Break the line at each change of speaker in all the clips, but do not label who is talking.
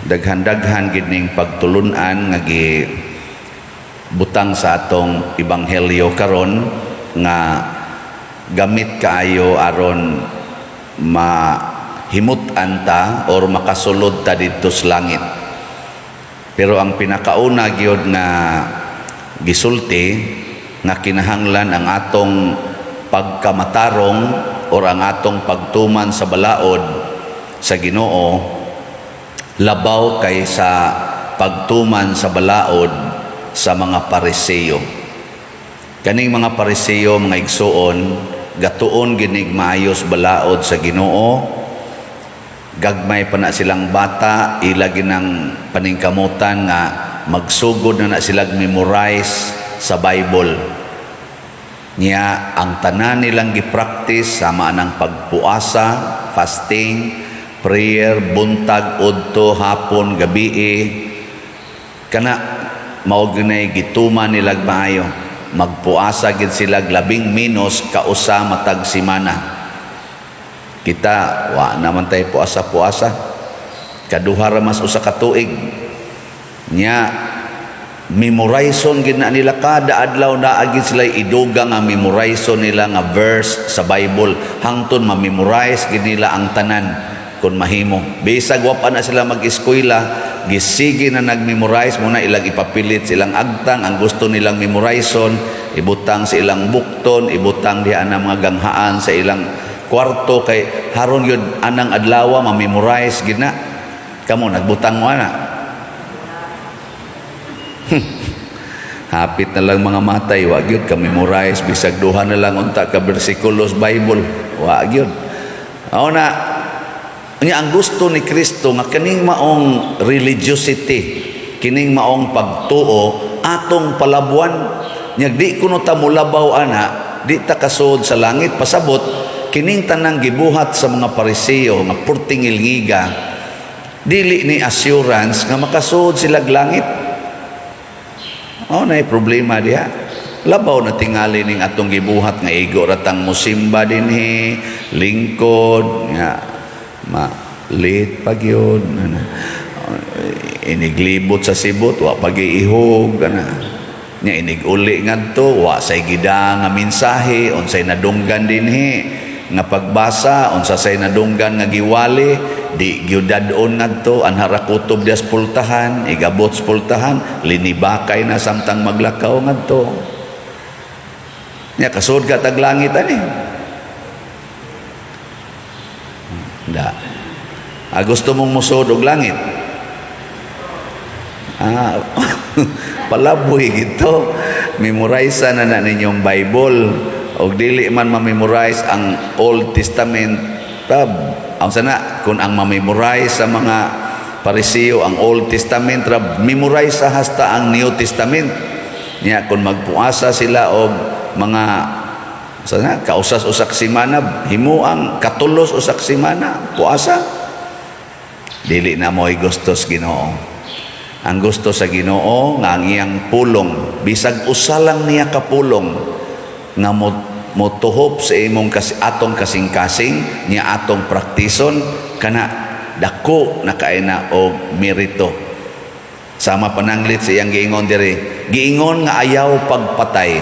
daghan-daghan gid ning pagtulunan nga butang sa atong ebanghelyo karon nga gamit kaayo aron mahimutan ta or makasulod ta didto sa langit. Pero ang pinakauna gyud nga gisulti nga kinahanglan ang atong pagkamatarong or ang atong pagtuman sa balaod sa Ginoo labaw kaysa pagtuman sa balaod sa mga Pariseo. Kaning mga Pariseo, mga igsuon, gatuon ginig maayos balaod sa Ginoo. Gagmay pa na silang bata, ila ginang paningkamutan nga magsugod na silang memorize sa Bible. Niya ang tanan nilang gipractice sama ng pagpuasa, fasting, prayer, buntag, udto, hapon, gabi, kana mao ginay gituman nilag maayo. Magpuasa gid sila 10 minos kausa matag semana. Kita wa naman tay puasa-puasa. Kaduha ra mas usa ka tuig. Nya memorizon gid na nila kada adlaw na agid sila iduga nga memorizon nila nga verse sa Bible hangtod ma-memorize gid nila ang tanan kun mahimo. Bisag wa pa na sila mag-eskwela, gisige na nag-memorize muna ilang ipapilit silang agtang ang gusto nilang memorizon, ibutang sa ilang bukton, ibutang diha na mga ganghaan sa ilang kwarto kay haron yun anang adlaw ma-memorize gid na. Kamo nagbutang mo ana. Hapit na lang mga matay, wa gyud ka memorize bisag duha na lang unta ka bersikulos Bible, wa gyud. Aw na nya ang gusto ni Kristo nga kining maong religiosity, kining maong pagtuo atong palabuan. Nya di kuno ta mulabaw ana, di ta kasud sa langit pasabot kining tanang gibuhat sa mga Pariseo nga purting ilngiga. Dili ni assurance nga makasud sila langit. Nay problema diha. Labaw na tingali ning atong gibuhat nga igo ratang musimba dinhi, lingkod nga late pag yun iniglibot sa sibot wa pag-iihog nya iniguli ngadto wa say gida nga mensahe unsay nadunggan dinhi nga pagbasa unsa say nadunggan nga giwali di gyudadon ngadto anhara kutob dias pultahan igabot sa pultahan linibakay na samtang maglakaw ngadto nya kasud ka tag langit ani. Gusto mong musod og langit? Palaboy gito. Memorize na ninyong Bible. Og dili man ma-memorize ang Old Testament. Ang sana, kung ang ma-memorize sa mga Pariseo ang Old Testament, memorize sa hasta ang New Testament. Nya kung magpuasa sila og mga sana kausas-usak semana, himuang katulos usak semana puasa. Dili na mo'y gusto sa Ginoo. Ang gusto sa Ginoo nga ang iyang pulong, bisag usa lang niya kapulong nga motuhop sa imong atong kasing-kasing niya atong praktison kana dako na kaina og merito. Sama pananglit sa iyang giingon diri, giingon nga ayaw pagpatay.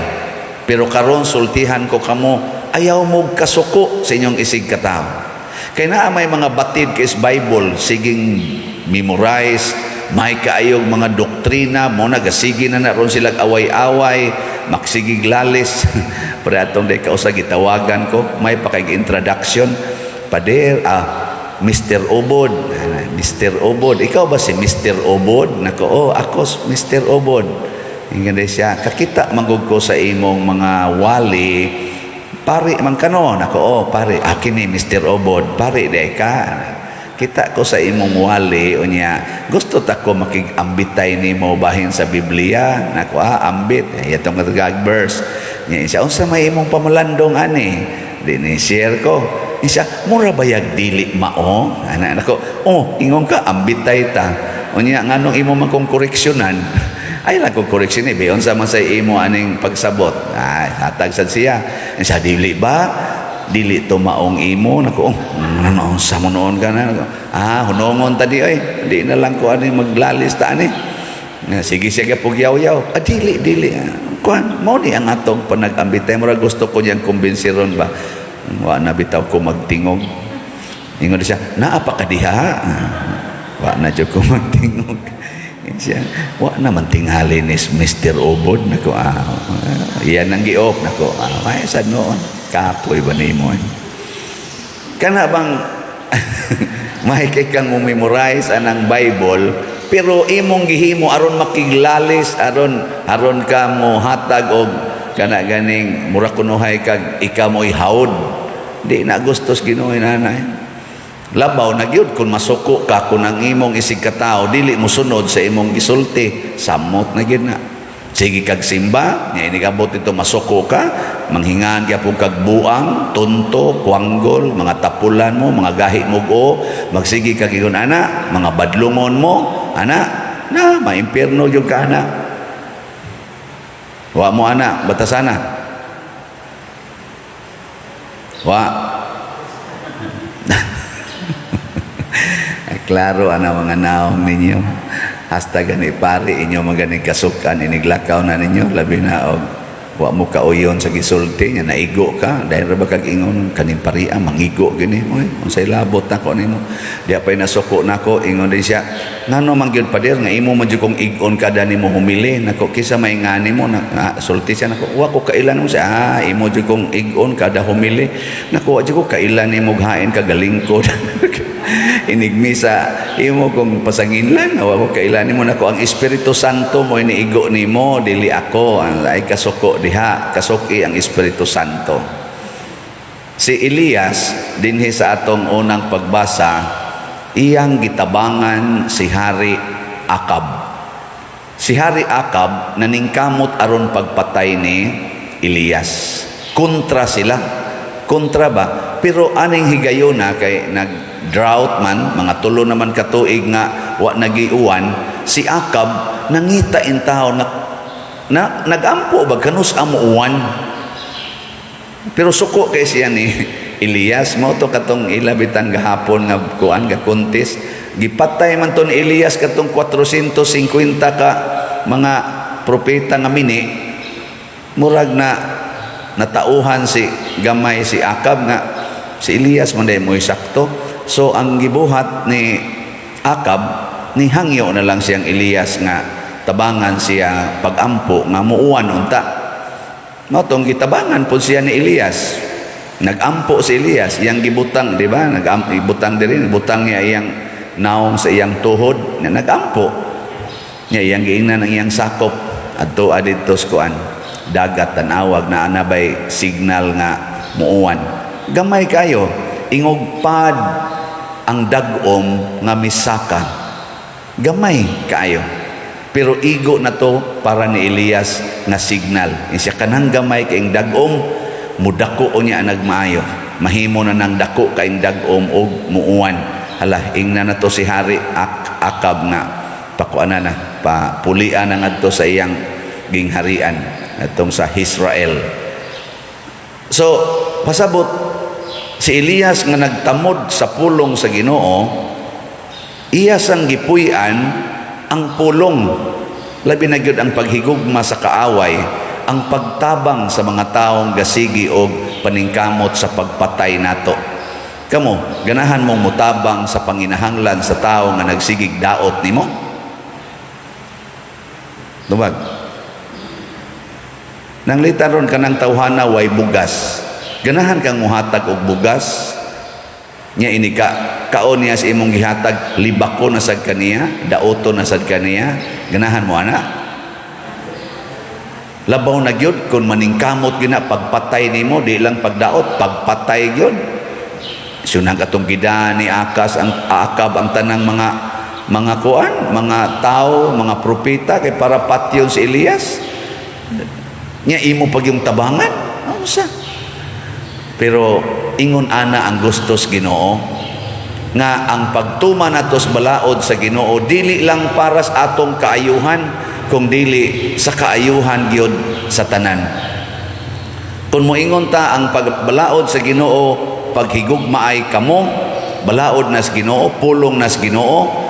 Pero karon sultihan ko kamo, ayaw mo kasuko sa inyong isig katawo. Kaya na may mga batid kay Bible, siging memorize, may kaayog mga doktrina, mo nagasigi na naroon silang away-away, maksigig lalis. Pero atong day kausa gitawagan ko, may pakag-introduction, pader, Mr. Obod. Mr. Obod, ikaw ba si Mr. Obod? Nako, ako Mr. Obod. Ingin siya, kakita manggug ko sa imong mga wali, pari man kanon ako pari akin ni Mr. Obod pari day ka kita ko sa imong wali unya gusto ta ko makigambitay nimo bahin sa Biblia nako ambit yatong katagag verse nya siya unsa may imong pamalandong ani dinhi share ko siya mura bayag dili mao ana nako ingon ka ambitay ta unya nganong imo man kong koreksyonan ay lang kong koreksyon beyon sa man sa imo aning pagsabot hatag sad siya dili ba dili to maong imo nako ano sa noon ka na hunongon tadi ay di na lang ko ani maglalis ta ani sige sige pugyaw-yaw dili kuan mo ni ang atong panag-ambitay mura gusto ko yang kumbinsiron ba wa na bitaw ko magtingog ingon siya naa pa ka diha wa na jud ko magtingog siya wa naman tingali ni Mr. Obod nako iyan ang giop nako ay sad noon kapoy ba nimo kana bang may kay kang memorize anang Bible pero imong gihimo aron makiglalis aron ka mo hatag og kana ganing mura kunuhay kag ikaw mo ihawod di na gustos Ginoo nanay labaw na gyud kun masuko ka kun ang imong isig ka tawo dili mo sunod sa imong gisulti samot na gyud na sige kag simba nya inigabot ito masuko ka manghingan gyapon kag buang tunto kuanggol mga tapulan mo mga gahi mo go magsigi kag ingon ana mga badlungon mo ana na maimpierno gyud ka ana wa mo ana batasana wa klaro ana mga naong ninyo hasta gani pari inyo maganing kasukan iniglakaw na ninyo labi na og wa mo kauyon sa gisulti nya naigo ka dahil ra ba kag ingon kaning paria mangigo gini oy unsay labot nako nimo di apay nasuko nako ingon din siya ngano man gyud pader nga imo man jud kong igon kada nimo humili nako kisa may ngani mo na sulti siya nako wa ko kailan mo siya imo jud kong igon kada humili nako wa jud ko kailan nimo hain kagalingkod inigmisa imo kung pasanginlan wa ko kailan mo nako ang Espiritu Santo mo iniigo nimo dili ako ang ay kasuko diha kasuki ang Espiritu Santo si Elias dinhi sa atong unang pagbasa iyang gitabangan si Hari Akab naningkamot aron pagpatay ni Elias kontra sila kontra ba pero aning higayuna kay drought man mga tulo naman katuig nga wa nagiuwan si Akab nangita in tao na nagampo ba kanus amo uwan pero suko kay siya ni Elias mo to katong ilabitan gahapon nga kuan ga kuntis gipatay man to ni Elias katong 450 ka mga propeta nga mini murag na natauhan si gamay si Akab nga si Elias man day mo sakto. So ang gibuhat ni Akab ni hangyo na lang siyang Elias nga tabangan siya pagampo nga muuwan unta. Matong gitabangan po siya ni Elias. Nagampo si Elias yang gibutang, di ba? Ibutang din, butang niya iyang naong sa iyang tuhod na nagampo. Niya iyang giingnan ang iyang sakop adto adto kuan dagat tanawag na anabay signal nga muuwan. Gamay kayo ingog pad ang dagom nga misaka gamay kaayo pero igo na to para ni Elias nga signal siya kanang gamay kaing dagom mudako niya nagmaayo mahimo na nang dako kaing dagom og muuwan hala ingna na to si Hari Akab nga pakuana na papulian na ngadto sa iyang gingharian atong sa Israel so pasabot si Elias nga nagtamod sa pulong sa Ginoo iya sang gipuy-an ang pulong labi na gyud ang paghigugma sa kaaway ang pagtabang sa mga taong gasigi og paningkamot sa pagpatay nato kamo ganahan mong mutabang sa panginahanglan sa tao nga nagsigig daot nimo dumag nang litaron kanang tawhana way bugas ganahan kang muhatag og bugas nya ini kaon niya sa imong gihatag libako na sad kaniya daoto na sad kaniya ganahan mo ana labaw na gyud kun maningkamot gyud na pagpatay nimo di lang pagdaot pagpatay gyud sunang atong gidaan ni Akab ang tanang mga kuan mga tao mga propeta kay para patyon si Elias nya imo pag yung tabangan unsa pero ingon ana ang gustos Ginoo nga ang pagtuman natos balaod sa Ginoo dili lang para sa atong kaayuhan kung dili sa kaayuhan gyud sa tanan Kung moingon ta ang pagbalaod sa Ginoo, paghigugma ay kamo, balaod nas Ginoo, pulong nas Ginoo,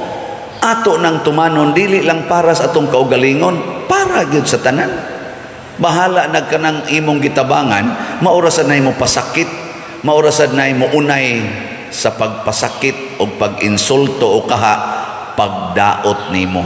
ato nang tumanon dili lang para sa atong kaugalingon, para gyud sa tanan. Bahala nagkanang imong gitabangan, maurasan na mo pasakit, maurasan na mo unay sa pagpasakit o pag-insulto o kaha, pagdaot nimo.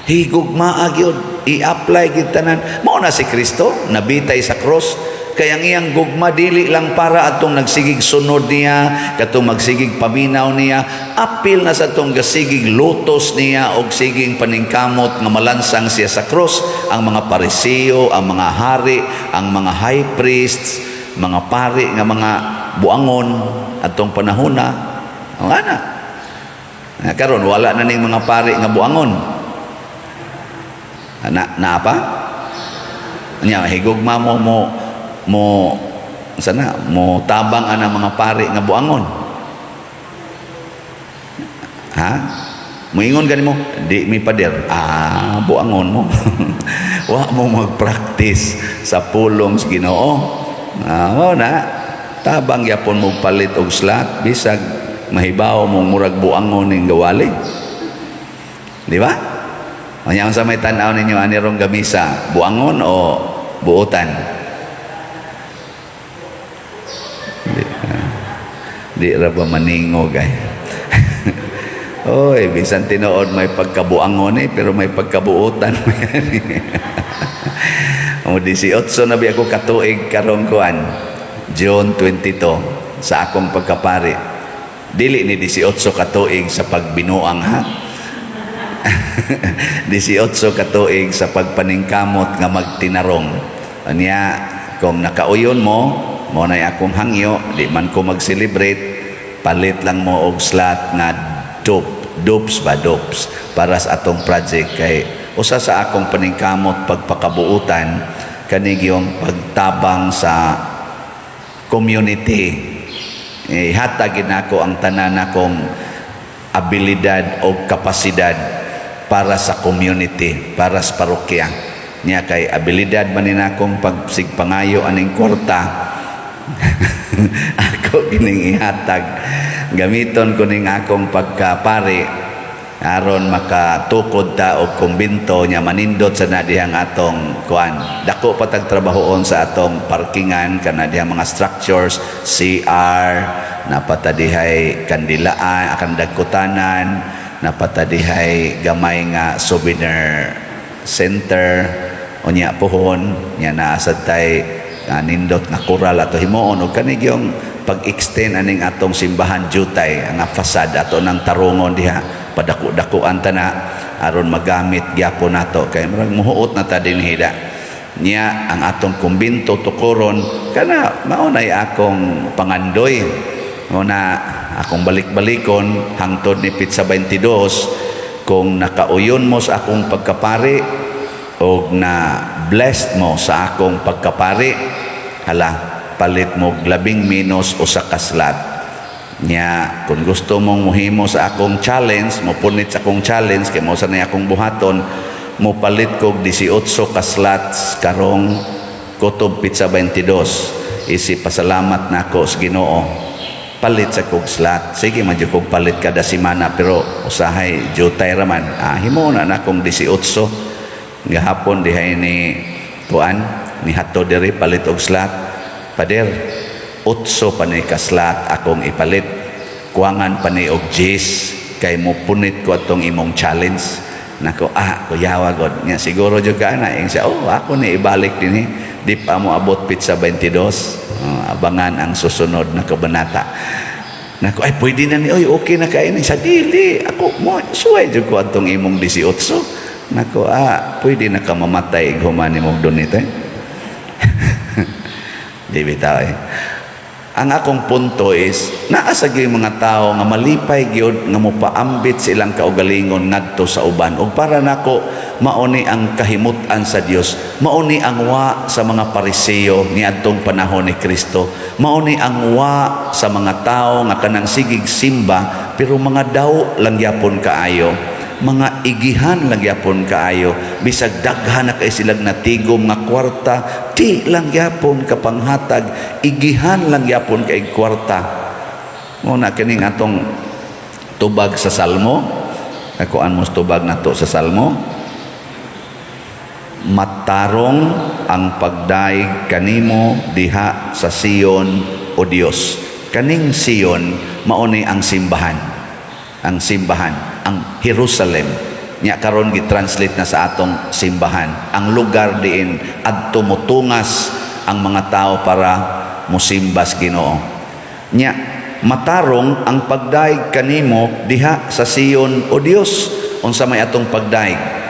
Higugma gyud, i-apply gyud tanan. Mao na si Kristo nabitay sa cross. Kaya ngiyang gugma dili lang para atong nagsigig sunod niya, katong magsigig paminaw niya, apil na sa atong gasigig lutos niya og siging paningkamot nga malansang siya sa cross. Ang mga Pariseo, ang mga hari, ang mga high priests, mga pari nga mga buangon atong panahona, ang ana. Karon wala na ning mga pari nga buangon. Na apa? Nya higugma mo sana mo tabang ana mga pari nga buangon. Ha? Moingon gani mo, di mi pader. Buangon mo. Wa mo mag-practice sa pulong sa Ginoo. Na tabang yapon mo palit og slat bisag mahibaw mo murag buangon ning gawali. Di ba? Anya sa may tan-aw ninyo ani rong gamisa, buangon o buotan? Di ra ba maningog ay. Oy, bisan tinuod may pagkabuangon pero may pagkabuotan. O 18 na bi ako katuig karong kuan, June 22 sa akong pagkapari. Dili ni 18 katuig sa pagbinuang ha. 18 katuig sa pagpaningkamot nga magtinarong. Anya kung nakauyon mo na akong hangyo, di man ko mag-celebrate, palit lang mo og slot nga dopes para sa atong project. Kay usa sa akong paningkamot pagpakabuutan kanig yung pagtabang sa community. Hatagin ako ang tanan akong abilidad o kapasidad para sa community, para sa parokya. Niya kay abilidad manin akong pagsigpangayo aning kwarta. Ako kining ihatag, gamiton ko ning akong pagkapari aron makatukod ta og kumbinto nya manindot sa nadihang atong kuan. Dako patag trabahoon sa atong parkingan kana dihang mga structures, CR, napatadihay kandilaan, akan dagkutanan, napatadihay gamay nga souvenir center unya pohon nya naa sad tay nindot na kural ato himuon o kanig yung pag-extend aning atong simbahan jutay ang fasad ato ng tarungon diha padaku-dakuan ta na aron magamit gyapon nato kay murag muhuot na ta dinhida niya ang atong kumbinto tukuron kana mao nay akong pangandoy una akong balik-balikon hangtod ni Pitsa 22 kung nakauyon mo sa akong pagkapari o na blessed mo sa akong pagkapari, hala, palit mo 10 minos o sa kaslat. Nya, kung gusto mong muhimo sa akong challenge, mo punit sa akong challenge, kaya mo sanay akong buhaton, mo palit ko 18 kaslat karong Kutob Pitsa 22. Pasalamat na ako sa Ginoo. Palit sa kong slat. Sige, madyo kong palit kada simana, pero usahay, jutay raman. Himo na akong 18. Gahapon dihay ni tuan ni hatto diri palit og slot pader 8 pa ni kaslat akong ipalit kuwangan pa ni og 10 kay mo punit ko atong imong challenge nako kuyawa god nya siguro jud ka na siya ako ni ibalik dinhi di pa mo abot Pitsa 22 abangan ang susunod na kabanata nako pwede na ni okay na kay ni sa dili ako mo suway jud ko atong imong 18 nako pwede na ka mamatay humani mo donite di bitaw ang akong punto is naasa gyud mga tao nga malipay gyud nga mopaambit silang kaugalingon ngadto sa uban ug para nako mauni ang kahimutan sa Dios mauni ang wa sa mga Pariseo niadtong panahon ni Kristo mauni ang wa sa mga tao nga kanang sigig simba pero mga daw lang gyapon kaayo mga igihan lang yapon kaayo, bisag daghan na kay silang natigom nga kwarta, di lang yapon kapanghatag, igihan lang yapon kay kwarta. Muna kining atong tubag sa Salmo, nakuan mo tubag nato sa Salmo, matarong ang pagdaig kanimo diha sa Sion o Dios. Kaning Sion mauni ang simbahan, ang Jerusalem. Nya karon gi-translate na sa atong simbahan, ang lugar diin adto motungas ang mga tao para musimbas Ginoo. Nya matarong ang pagdaig kanimo diha sa Sion o Dios. Unsa may atong pagdaig?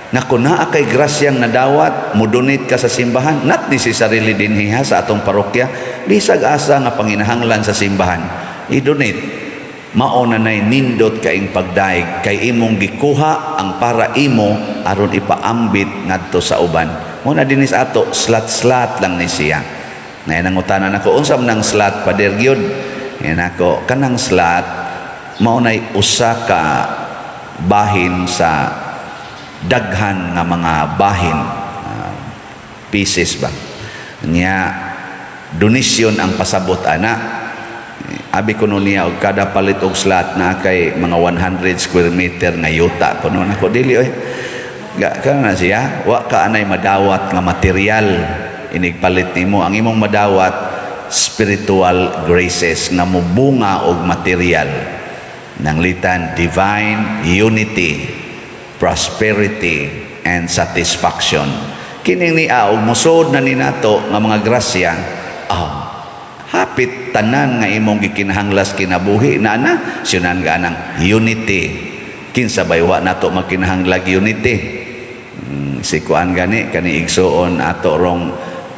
Nga kung naa kay grasyang nadawat, mudunit ka sa simbahan, not necessarily dinhiha sa atong parokya, bisag asa nga panginahanglan sa simbahan, i-donate. Mauna na'y nindot kaing pagdaig, kay imong gikuha ang para imo, aron ipaambit ngadto sa uban. Muna dinis ato, slat-slat lang ni siya. Ngayon ang utanan ako, unsam ng slat, Pader Gyud? Ngayon ako, kanang slat, maunay usa ka bahin sa daghan nga mga bahin, pieces ba niya, donasyon ang pasabot ana. Abi ko nun niya, og kada palit og slat na kay mga 100 square meter nga yuta ko nun ako, dili oy kana siya, wa ka anay madawat nga material inigpalit nimo. Ang imong madawat spiritual graces nga mubunga og material, nang litan divine unity, prosperity and satisfaction. Kining ni og musod na ni nato nga mga grasya, hapit tanan nga imong gikinahanglas kinabuhi na siunan ga nang unity. Kinsa baywa nato makinahanglag unity? Si kuan gani kani igsoon ato rong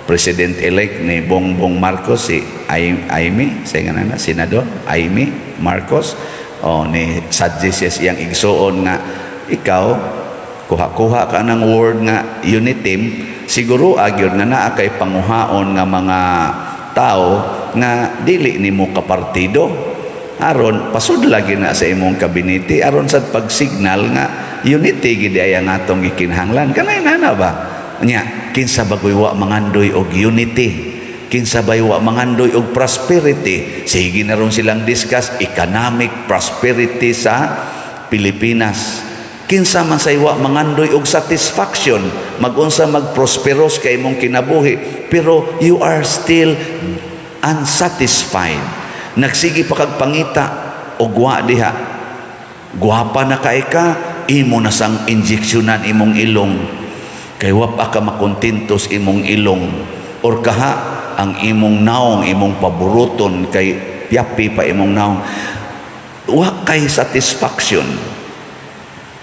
president-elect ni Bongbong Marcos, si Aimee, sa nga na senador Aimee Marcos, ni suggest iyang igsoon nga ikaw kuha-kuha ka ng word nga unity, siguro agyod nga naa kay panguhaon nga mga tao nga dili nimo kapartido, aron pasud lagi na sa imong kabinete, aron sa pagsignal nga unity gid ay ang atong gikinahanglan. Kanay na ba nya, kinsa bagoy wa mangandoy og unity, kinsa bay wa mangandoy og prosperity? Sige na ron silang discuss economic prosperity sa Pilipinas. Kinsa man say wa mangandoy og satisfaction, magunsa magprosperos kay imong kinabuhi, pero you are still unsatisfied. Nagsigi pa kag pangita og wa diha, guwapa na kay ka, imo na sang injeksyonan imong ilong, kay wa pa ka makontentos imong ilong, or kaha ang imong naong imong paboruton kay yapi pa imong naong, wa kay satisfaction.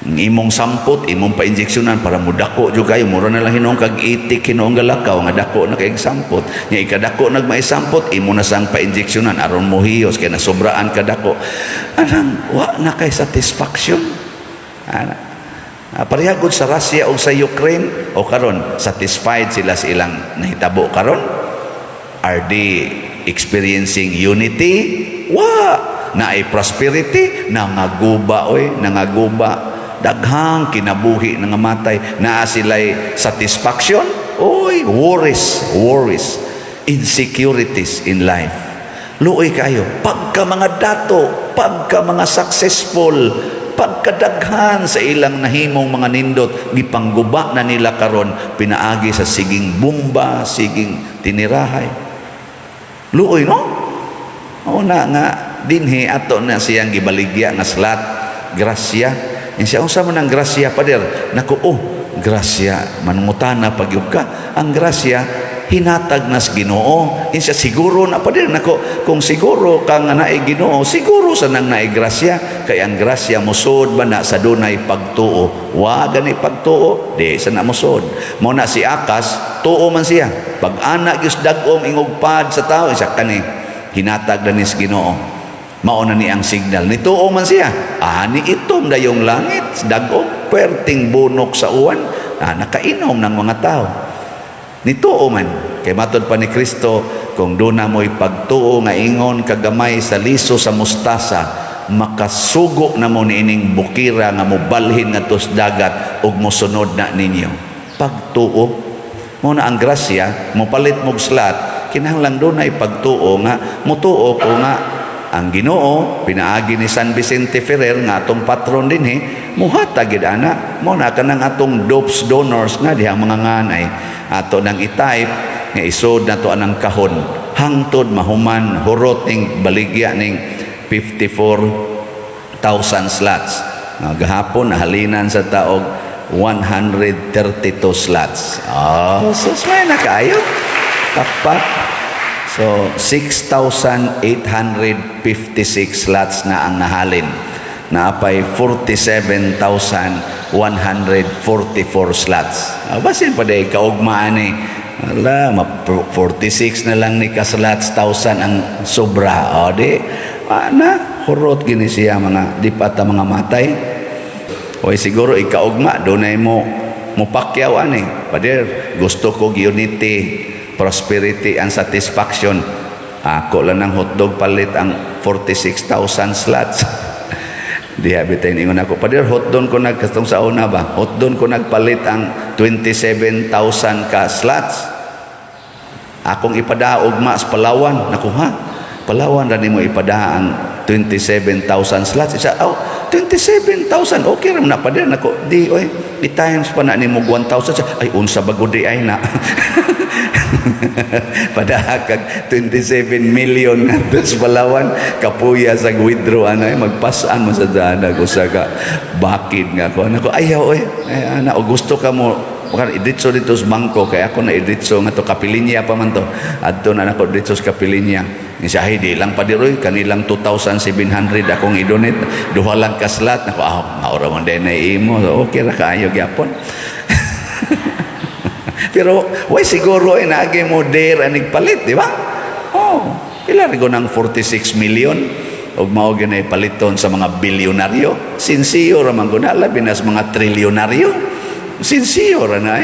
Imong sampot, imong pa-injeksyonan para mudako jud kayo, mura na lang hinong kag itik hinong galakaw nga dako na kay sampot. Nya ikadako nagmay sampot, imo na sang pa-injeksyonan aron mohiyos kay nasobraan kadako. Anang wa na kay satisfaction. Parehagod sa Russia o sa Ukraine, o karon satisfied sila sa ilang nahitabo karon? Are they experiencing unity? Wa na ay prosperity, nangaguba nangaguba, daghang kinabuhi nga matay, naa sila'y satisfaction, worries, insecurities in life. Luoy kayo, pagka mga dato, pagka mga successful, pagkadaghan sa ilang nahimong mga nindot, gipangguba na nila karon, pinaagi sa siging bumba, siging tinirahay. Luoy, no? Una nga dinhi ato na siyang gibaligya nga slat, grasya. Siya unsa man ang grasya, Pader? Naku, grasya manungutana pagyud ka. Ang grasya hinatag nas Ginoo. Siya siguro na, Pader, naku, kung siguro ka nga naay Ginoo, siguro sa nang naay grasya, kay ang grasya musod ba na sa dunay pagtuo. Wa gani pagtuo, di sa na musod. Mo na si Akas, tuo man siya. Pag anak gyud dag-om ingugpad sa tao, isa kani hinatag danis Ginoo. Mauna ni ang signal, nituo man siya, ni itom dayong langit, dagog, perting bunok sa uwan, nakainom ng mga tao. Nituo man, kay matod pa ni Kristo, kung doon na mo'y pagtuo nga ingon kagamay sa liso sa mustasa, makasugo na mo niining bukira nga mobalhin nga tos dagat ug mosunod na ninyo. Pagtuo mo na ang grasya, mopalit mog slat, kinahanglan dunay pagtuo nga motuo ko nga ang Ginoo pinaagi ni San Vicente Ferrer nga atong patron dinhi muhatag gid ana mo na kanang atong dopes donors nga dihang mga nganay ato nang i-type nga isod na to anang kahon hangtod mahuman hurot ning baligya ning 54,000 slots. Gahapon nahalinan sa taog 132 slots. So may nakaayo. Tapat. So 6,856 slots na ang nahalin. Naapay 47,144 slots. Basin pa day kaugmaan ni. Ala, 46 na lang ni ka-slots 1,000 ang sobra. O di, hurot gini siya mga di pa ta mga matay. O siguro ikaugma, doon ay mo pakyaw ani. Pader, gusto ko unity, prosperity and satisfaction. Ako lang ng hotdog palit ang 46,000 slots. Di habitay ningon ako. Pader, hotdog ko katong sa una ba? Hotdog ko nagpalit ang 27,000 ka slots. Akong ipadaog ma sa Palawan. Naku ha? Palawan rin mo ipada ang 27,000 slots. Isa, 27,000. Okay rin na pa din. Ako, di, oy, i-times pa na ni mo 1,000. Ay, unsa bago di ay na. Padahakag 27 million na sa Palawan. Kapuya sa withdraw. Magpasaan mo sa dana ko sa bakid nga ko. Ako, ayaw, oy. Ay, gusto ka mo idritso dito sa bangko kaya ako na idritso nga to kapilinya pa man to adto na nako dritso sa kapilinya ni siya di lang pa diroy kanilang 2,700 akong i-donate duha lang ka slot nako maura man din na imo so okay ra kaayo gyapon. Pero why siguro naagi mo dare anig palit di ba? Ila rin ko ng 46 million og mao gyud paliton sa mga bilyonaryo sinsiyo ra man gud labi na sa mga trilyonaryo. Sinsiyo ra na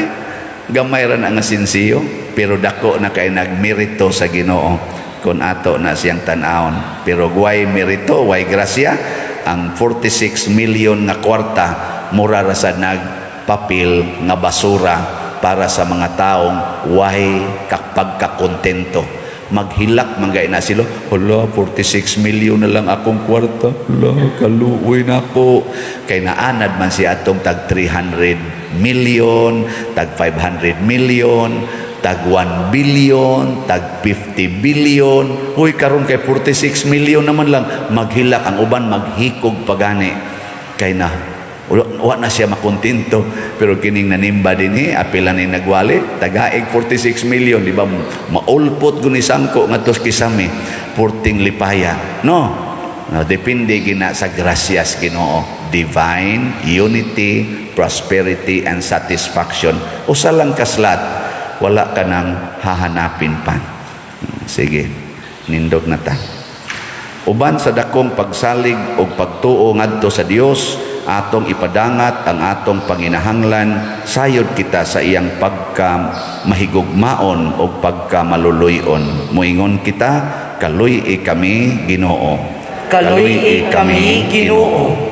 gamay ra na nga sinsiyo pero dako na kay nagmerito sa Ginoo kun ato na siyang tan-awon pero way merito way grasya ang 46 million nga kwarta mura ra sa nagpapil nga basura para sa mga taong way pagkakontento maghilak manggay na sila hala 46 million na lang akong kwarta hala kaluoy na ako kay naanad man siya atong tag 300 million, tag 500 million, tag 1 billion, tag 50 billion. Uy, karon kay 46 million naman lang. Maghilak ang uban, maghikog pagani. Kay na, wala na siya makontento. Pero kining nanimba din apilan ni nagwali, tagaig 46 million, di ba? Maulpot gunisangko nga tos kisami, purting lipaya. No, depende gina sa grasyas Ginoo. Divine unity, prosperity and satisfaction. Usa lang kaslat, wala ka nang hahanapin pa. Sige, nindog na ta. Uban sa dakong pagsalig o pagtuo ngadto sa Dios, atong ipadangat ang atong panginahanglan, sayod kita sa iyang pagka mahigugmaon o pagka maluluyon. Moingon kita, kaluy kami Ginoo.
Kaluy kami Ginoo.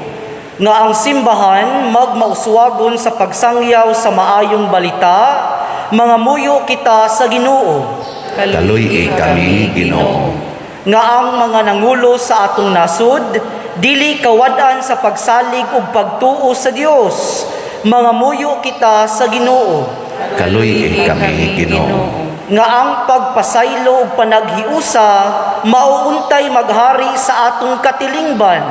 Nga ang simbahan magmauswagon sa pagsangyaw sa maayong balita, mga muyo kita sa Ginoo.
Kaluy kami Ginoo.
Nga ang mga nangulo sa atong nasud, dili kawad-an sa pagsalig ug pagtuo sa Dios, mga muyo kita sa Ginoo.
Kaluy kami Ginoo.
Nga ang pagpasaylo ug panaghiusa mauuntay maghari sa atong katilingban,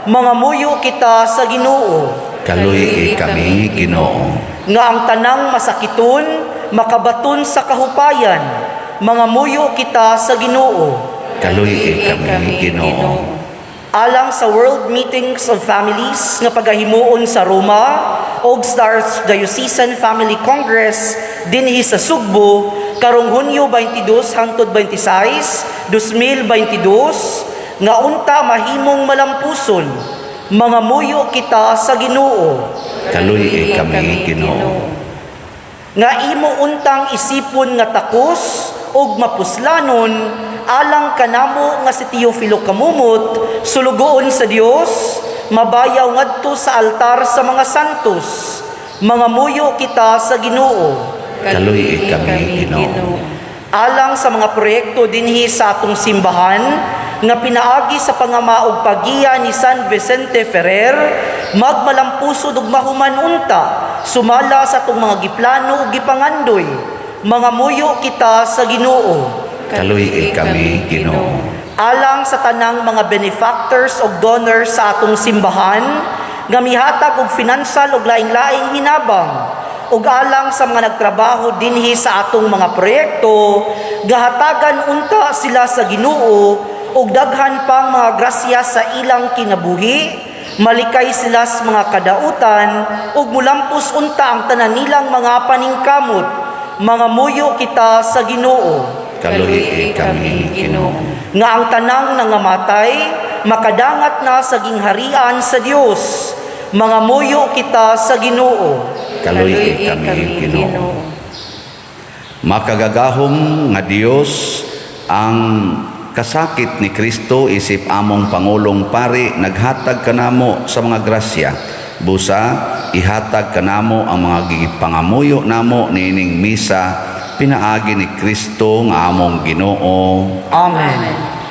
mga muyo kita sa Ginoo.
Kaluy kami Ginoo.
Nga ang tanang masakiton makabaton sa kahupayan, mga muyo kita sa Ginoo.
Kaluy kami Ginoo.
Alang sa World Meetings of Families nga pagahimuon sa Roma o sa Diocesan Family Congress dinhi sa Sugbo karong Hunyo 22 hangtod 26, 2022 nga unta mahimong malampuson, mga muyo kita sa Ginoo.
Kaluy kami Ginoo.
Nga imo untang isipon nga takos ug mapuslanon alang kanamo nga si Teofilo Kamumot, sulugoon sa Dios, mabayaw ngadto sa altar sa mga santos, mga muyo kita sa Ginoo.
Kaluy kami, Ginoo.
Alang sa mga proyekto dinhi sa atong simbahan nga pinaagi sa pangamaog pagiya ni San Vicente Ferrer, magmalampusod ug mahuman unta, sumala sa atong mga giplano ug gipangandoy, mga muyo kita sa Ginoo.
Kaluy kami, Ginoo.
Alang sa tanang mga benefactors ug donors sa atong simbahan nga mihatag og finansal ug laing-laing hinabang, ug alang sa mga nagtrabaho dinhi sa atong mga proyekto, gahatagan unta sila sa Ginoo ug daghan pang mga grasya sa ilang kinabuhi, malikay sila sa mga kadautan ug mulampos unta ang tanan nilang mga paningkamot, mga muyo kita sa Ginoo.
Kaluy kami, Ginoo.
Nga ang tanang nangamatay makadangat na sa gingharian sa Dios, mga muyo kita sa Ginoo.
Kaluy kami, Ginoo. Makagagahom nga Dios, ang kasakit ni Kristo isip among Pangulong Pari naghatag kanamo sa mga grasya. Busa ihatag kanamo ang mga gipangamuyo namo niining misa pinaagi ni Kristo nga among Ginoo.
Amen.